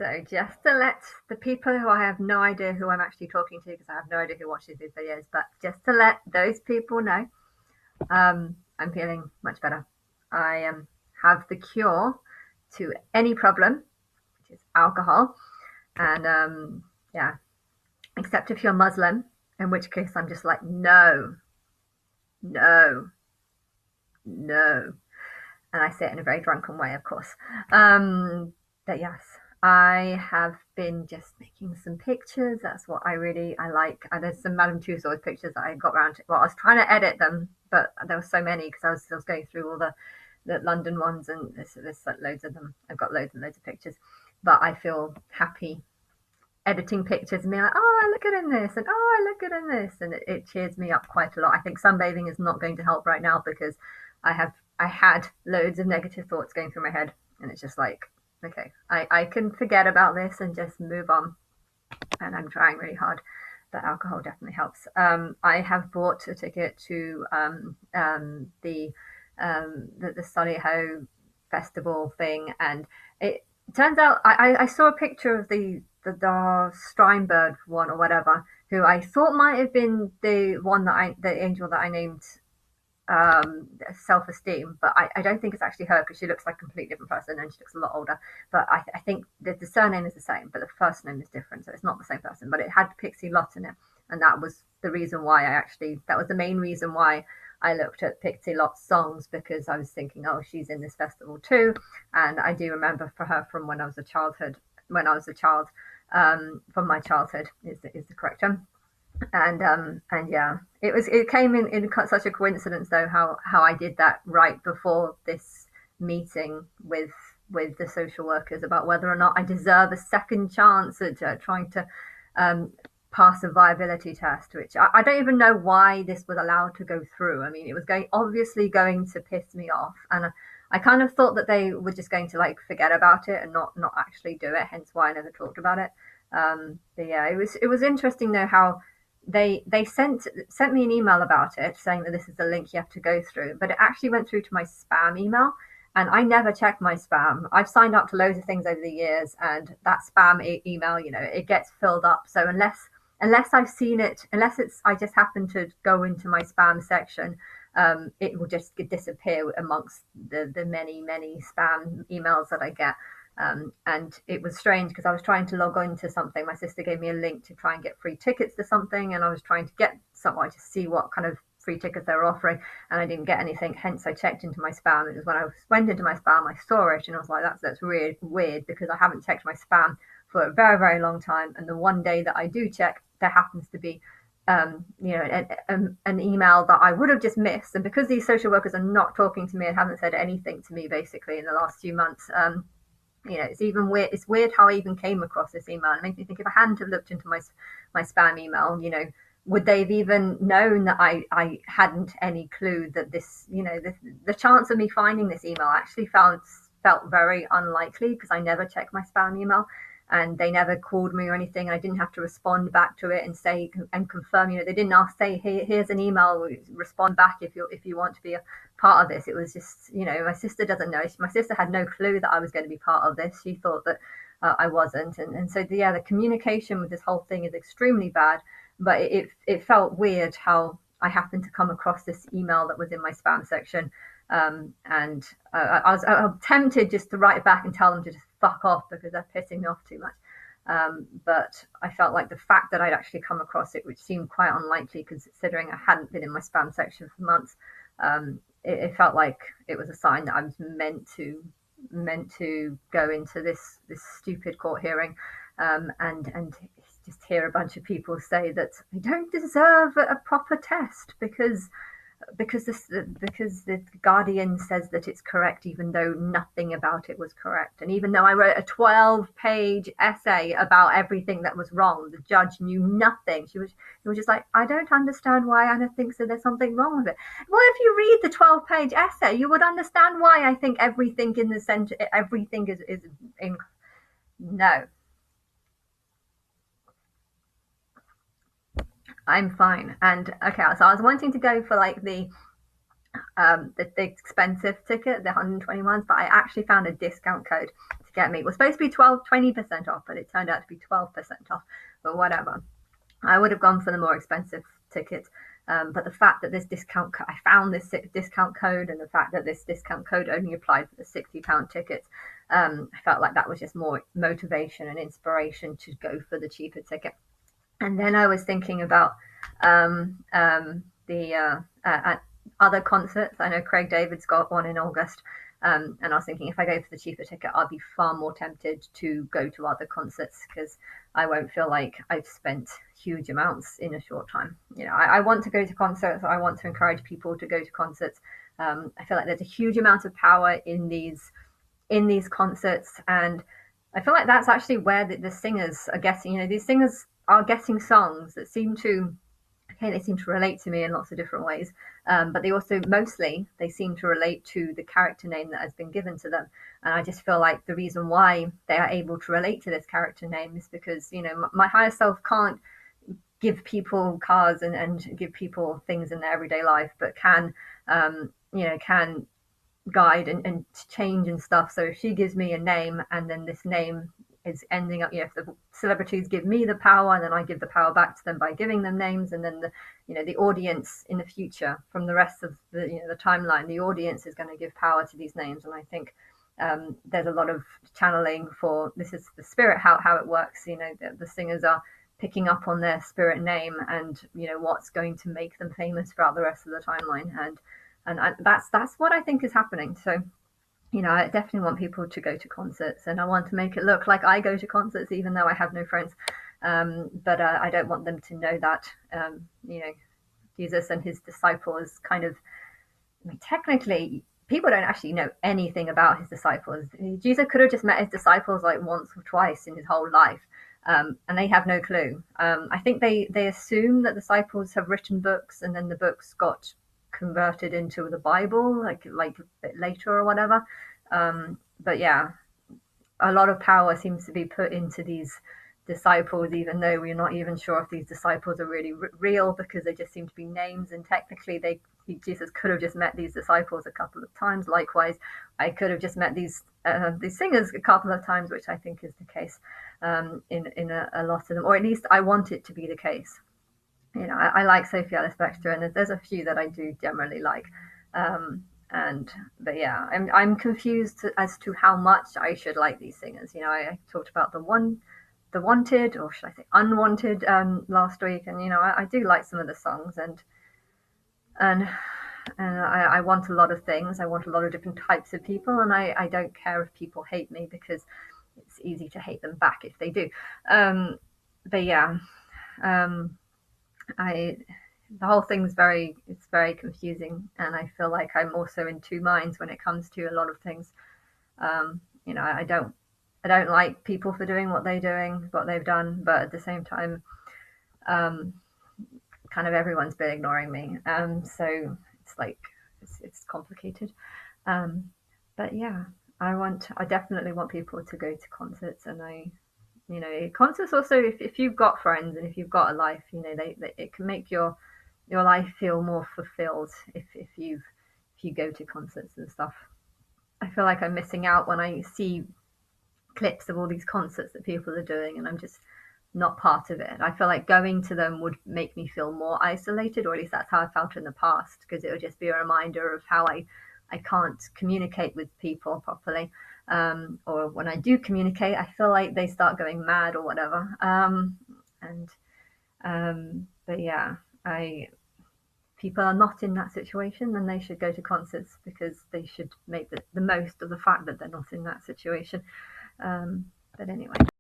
So just to let the people who I have no idea who I'm actually talking to, because I have no idea who watches these videos, but just to let those people know, I'm feeling much better. I have the cure to any problem, which is alcohol. And yeah, except if you're Muslim, in which case I'm just like, no, no, no. And I say it in a very drunken way, of course. But yes, I have been just making some pictures. That's what I like. There's some Madame Tussauds pictures that I got around to. Well, I was trying to edit them, but there were so many because I was going through all the London ones, and there's like loads of them. I've got loads and loads of pictures, but I feel happy editing pictures and being like, oh, I look good in this, and oh, I look good in this, and it cheers me up quite a lot. I think sunbathing is not going to help right now because I had loads of negative thoughts going through my head, and it's just like, okay, I can forget about this and just move on. And I'm trying really hard, but alcohol definitely helps. I have bought a ticket to the Solihull festival thing, and it turns out I saw a picture of the Dar Steinberg one or whatever, who I thought might have been the angel that I named self-esteem, but I don't think it's actually her because she looks like a completely different person and she looks a lot older. But I think the surname is the same, but the first name is different, so it's not the same person. But it had Pixie Lott in it, and that was the reason why that was the main reason why I looked at Pixie Lott's songs, because I was thinking, oh, she's in this festival too, and I do remember for her from when I was a child, from my childhood is the correct term. And yeah, it came in such a coincidence though, how I did that right before this meeting with the social workers about whether or not I deserve a second chance at trying to um, pass a viability test, which I don't even know why this was allowed to go through. I mean, it was obviously going to piss me off, and I kind of thought that they were just going to like forget about it and not actually do it. Hence why I never talked about it. But yeah, it was interesting though how they sent me an email about it saying that this is the link you have to go through, but it actually went through to my spam email, and I never check my spam. I've signed up to loads of things over the years, and that spam email, it gets filled up. So unless I've seen it, unless it's I just happen to go into my spam section, it will just disappear amongst the many spam emails that I get. And it was strange because I was trying to log on to something. My sister gave me a link to try and get free tickets to something, and I was trying to get someone to see what kind of free tickets they were offering, and I didn't get anything. Hence, I checked into my spam. It was when I went into my spam, I saw it, and I was like, "That's weird because I haven't checked my spam for a very long time." And the one day that I do check, there happens to be an email that I would have just missed. And because these social workers are not talking to me and haven't said anything to me basically in the last few months, it's even weird. It's weird how I even came across this email. It makes me think if I hadn't have looked into my spam email, would they have even known that I hadn't any clue that this, the chance of me finding this email actually felt very unlikely because I never check my spam email, and they never called me or anything, and I didn't have to respond back to it and say and confirm. They didn't say, hey, here's an email, respond back if you want to be a part of this. It was just, my sister doesn't know. My sister had no clue that I was going to be part of this. She thought that I wasn't, and so yeah, the communication with this whole thing is extremely bad. But it felt weird how I happened to come across this email that was in my spam section. And I was tempted just to write it back and tell them to just fuck off because they're pissing me off too much. But I felt like the fact that I'd actually come across it, which seemed quite unlikely considering I hadn't been in my spam section for months, it felt like it was a sign that I was meant to go into this stupid court hearing, and just hear a bunch of people say that I don't deserve a proper test because the Guardian says that it's correct, even though nothing about it was correct. And even though I wrote a 12-page essay about everything that was wrong, the judge knew nothing. She was just like, I don't understand why Anna thinks that there's something wrong with it. Well, if you read the 12-page essay, you would understand why I think everything in the center, everything is in. No, I'm fine. And okay, so I was wanting to go for like the expensive ticket, the 121s, but I actually found a discount code to get me. It was supposed to be 20% off, but it turned out to be 12% off, but whatever. I would have gone for the more expensive ticket. But the fact that this I found this discount code, and the fact that this discount code only applied for the £60 ticket, I felt like that was just more motivation and inspiration to go for the cheaper ticket. And then I was thinking about the other concerts. I know Craig David's got one in August. And I was thinking if I go for the cheaper ticket, I'll be far more tempted to go to other concerts because I won't feel like I've spent huge amounts in a short time. I want to go to concerts. I want to encourage people to go to concerts. I feel like there's a huge amount of power in these concerts, and I feel like that's actually where the singers are getting. These singers are getting songs that seem to relate to me in lots of different ways, but they also they seem to relate to the character name that has been given to them. And I just feel like the reason why they are able to relate to this character name is because my higher self can't give people cars and give people things in their everyday life, but can can guide and change and stuff. So if she gives me a name, and then this name is ending up, if the celebrities give me the power, and then I give the power back to them by giving them names, and then the audience in the future, from the rest of the timeline, the audience is going to give power to these names. And I think there's a lot of channeling for this is the spirit, how it works. The singers are picking up on their spirit name, and what's going to make them famous throughout the rest of the timeline. And that's what I think is happening. So I definitely want people to go to concerts, and I want to make it look like I go to concerts, even though I have no friends. But I don't want them to know that, Jesus and his disciples kind of, technically, people don't actually know anything about his disciples. Jesus could have just met his disciples like once or twice in his whole life, and they have no clue. I think they assume that disciples have written books, and then the books got converted into the Bible, like a bit later or whatever. But yeah, a lot of power seems to be put into these disciples, even though we're not even sure if these disciples are really real, because they just seem to be names. And technically, Jesus could have just met these disciples a couple of times. Likewise, I could have just met these singers a couple of times, which I think is the case in a lot of them, or at least I want it to be the case. I like Sophie Ellis-Bextor, and there's a few that I do generally like. But yeah, I'm confused as to how much I should like these singers. I talked about the wanted, or should I say unwanted, last week, and I do like some of the songs, and I want a lot of things. I want a lot of different types of people, and I don't care if people hate me, because it's easy to hate them back if they do. But yeah. The whole thing's very confusing, and I feel like I'm also in two minds when it comes to a lot of things. I don't like people for doing what they've done, but at the same time, kind of everyone's been ignoring me. So it's like it's complicated. But yeah, I definitely want people to go to concerts, and concerts also, if you've got friends and if you've got a life, it can make your life feel more fulfilled if you go to concerts and stuff. I feel like I'm missing out when I see clips of all these concerts that people are doing, and I'm just not part of it. I feel like going to them would make me feel more isolated, or at least that's how I felt in the past, because it would just be a reminder of how I can't communicate with people properly. Or when I do communicate, I feel like they start going mad or whatever. But yeah, people are not in that situation, then they should go to concerts, because they should make the most of the fact that they're not in that situation. But anyway.